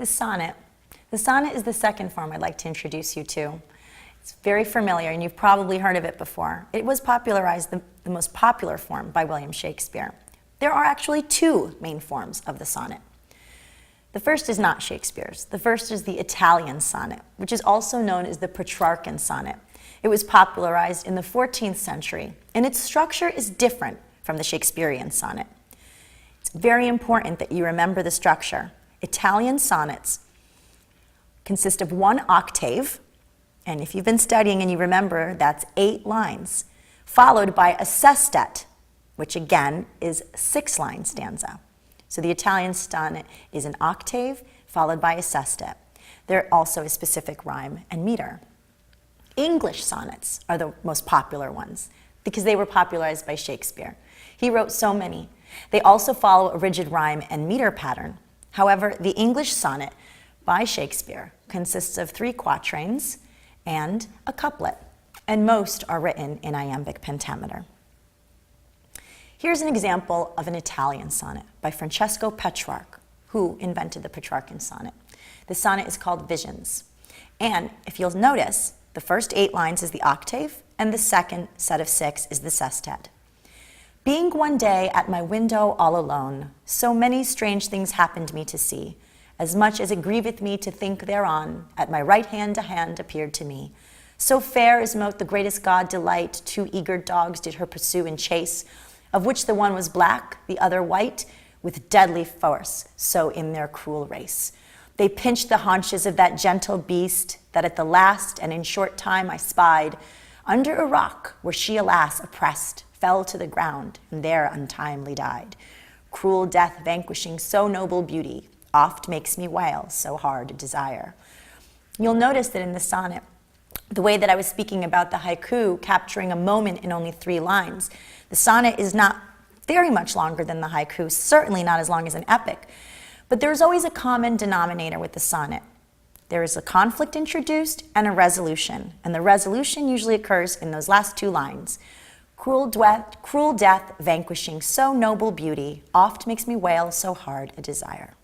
The sonnet. The sonnet is the second form I'd like to introduce you to. It's very familiar, and you've probably heard of it before. It was popularized, the most popular form, by William Shakespeare. There are actually two main forms of the sonnet. The first is not Shakespeare's. The first is the Italian sonnet, which is also known as the Petrarchan sonnet. It was popularized in the 14th century, and its structure is different from the Shakespearean sonnet. It's very important that you remember the structure. Italian sonnets consist of one octave, and if you've been studying and you remember, that's 8 lines, followed by a sestet, which again is 6-line stanza. So the Italian sonnet is an octave followed by a sestet. There also is specific rhyme and meter. English sonnets are the most popular ones because they were popularized by Shakespeare. He wrote so many. They also follow a rigid rhyme and meter pattern. However, the English sonnet by Shakespeare consists of 3 quatrains and a couplet, and most are written in iambic pentameter. Here's an example of an Italian sonnet by Francesco Petrarch, who invented the Petrarchan sonnet. The sonnet is called Visions, and if you'll notice, the first 8 lines is the octave, and the second set of 6 is the sestet. Being one day at my window all alone, so many strange things happened me to see. As much as it grieveth me to think thereon, at my right hand a hand appeared to me. So fair as mote the greatest god delight, 2 eager dogs did her pursue and chase, of which the one was black, the other white, with deadly force, so in their cruel race. They pinched the haunches of that gentle beast, that at the last and in short time I spied, under a rock where she, alas, oppressed, fell to the ground, and there untimely died. Cruel death vanquishing so noble beauty, oft makes me wail so hard a desire. You'll notice that in the sonnet, the way that I was speaking about the haiku capturing a moment in only 3 lines, the sonnet is not very much longer than the haiku, certainly not as long as an epic, but there's always a common denominator with the sonnet. There is a conflict introduced and a resolution, and the resolution usually occurs in those last 2 lines. Cruel death vanquishing so noble beauty, oft makes me wail so hard a desire.